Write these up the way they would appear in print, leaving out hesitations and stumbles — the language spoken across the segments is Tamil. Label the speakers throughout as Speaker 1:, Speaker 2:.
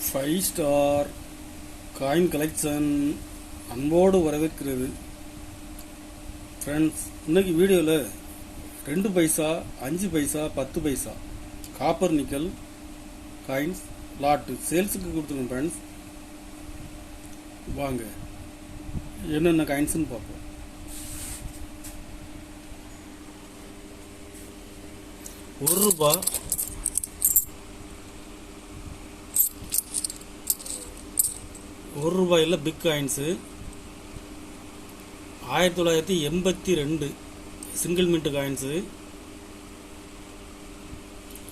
Speaker 1: ஃபைவ் ஸ்டார் காயின் கலெக்ஷன் அன்போடு வரவேற்கிறது. ஃப்ரெண்ட்ஸ், இன்னைக்கு வீடியோவில் 2 paisa, 5 paisa, 10 paisa copper nickel coins lot சேல்ஸுக்கு கொடுத்துருக்கோம். ஃப்ரெண்ட்ஸ், வாங்க என்னென்ன காயின்ஸ்னு பார்ப்போம். ₹1, ₹1 big coins 1982 single mint coins,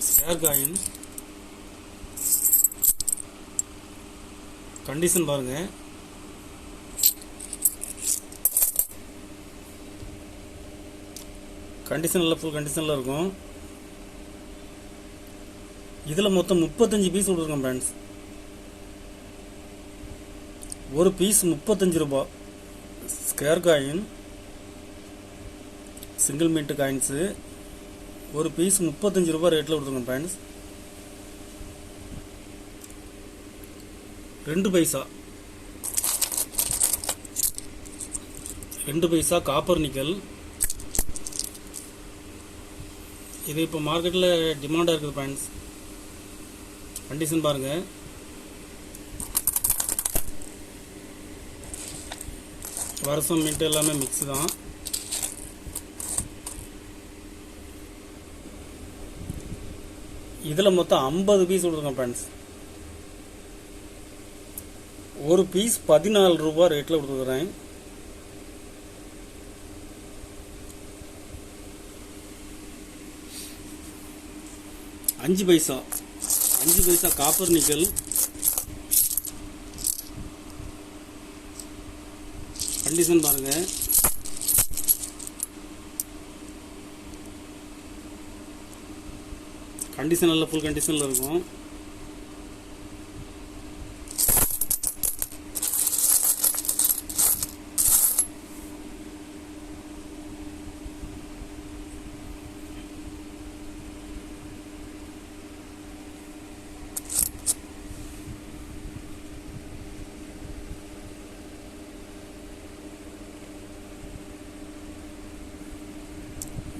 Speaker 1: square coin condition பாருங்க. கண்டிஷனில் ஃபுல் கண்டிஷனில் இருக்கும். இதில் மொத்தம் 35 பீஸ் கொடுத்துருக்கோம். ஃப்ரெண்ட்ஸ், ஒரு piece ₹35. Square coin single mint coins ஒரு பீஸ் ₹35 ரேட்டில் கொடுத்துருக்கோம். Friends, 2 paisa, 2 paisa copper nickel. இது இப்போ மார்க்கெட்டில் டிமாண்டாக இருக்குது. ஃப்ரெண்ட்ஸ், கண்டிஷன் பாருங்கள். வருஷம் மின்ட் எல்லாமே மிக்ஸ் தான். இதில் மொத்தம் 50 பீஸ் கொடுத்துருக்கோம். ஃப்ரெண்ட்ஸ், ஒரு பீஸ் ₹14 ரேட்டில் கொடுத்துருக்குறேன். அஞ்சு பைசா காப்பர் நிக்கல் கண்டிஷன் பாருங்க. கண்டிஷன் நல்ல ஃபுல் கண்டிஷனில் இருக்கும்.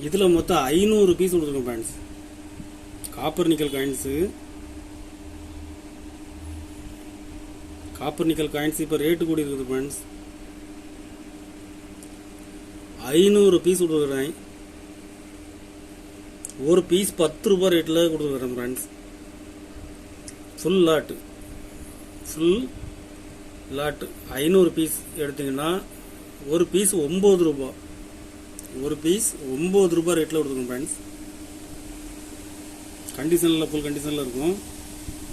Speaker 1: இதில் மொத்தம் 500 பீஸ் கொடுத்துருக்கோம். Friends, copper nickel coins. Copper nickel coins இப்போ ரேட்டு கூடி இருக்குது. ஃப்ரெண்ட்ஸ், 500 பீஸ் கொடுத்துருக்குறேன். ஒரு பீஸ் ₹10 ரேட்டில் கொடுத்துருக்குறேன். ஃப்ரெண்ட்ஸ், ஃபுல் லாட்டு 500 பீஸ் எடுத்தீங்கன்னா ஒரு பீஸ் ₹9. ஒரு பீஸ் ₹9 ரேட்டில் கொடுத்துருக்கோம். ஃப்ரெண்ட்ஸ், கண்டிஷனில் ஃபுல் கண்டிஷனில் இருக்கும்.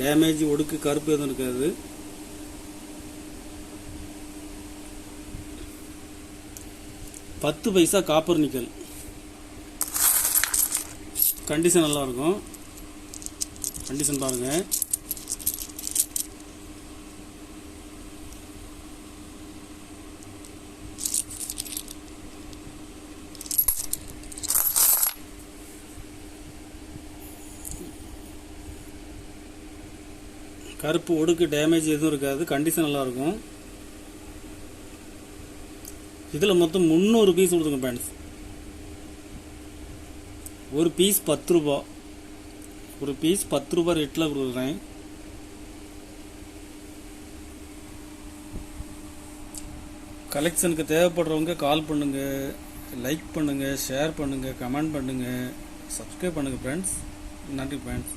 Speaker 1: டேமேஜ் ஒடுக்கு கருப்பு எதுவும் இருக்காது. $10 பைசா காப்பர் நிக்கல் கண்டிஷன் நல்லா இருக்கும். கண்டிஷன் பாருங்க. கருப்பு ஒடுக்கு டேமேஜ் எதுவும் இருக்காது. கண்டிஷன் நல்லா இருக்கும். இதில் மொத்தம் 300 பீஸ் கொடுத்துருங்க. ஃப்ரெண்ட்ஸ், ஒரு பீஸ் ₹10. ஒரு பீஸ் ₹10 ரேட்டில் கொடுக்குறேன். கலெக்ஷனுக்கு தேவைப்படுறவங்க கால் பண்ணுங்க, லைக் பண்ணுங்க, ஷேர் பண்ணுங்க, கமெண்ட் பண்ணுங்க, சப்ஸ்கிரைப் பண்ணுங்க. ஃப்ரெண்ட்ஸ், நன்றி. ஃப்ரெண்ட்ஸ்.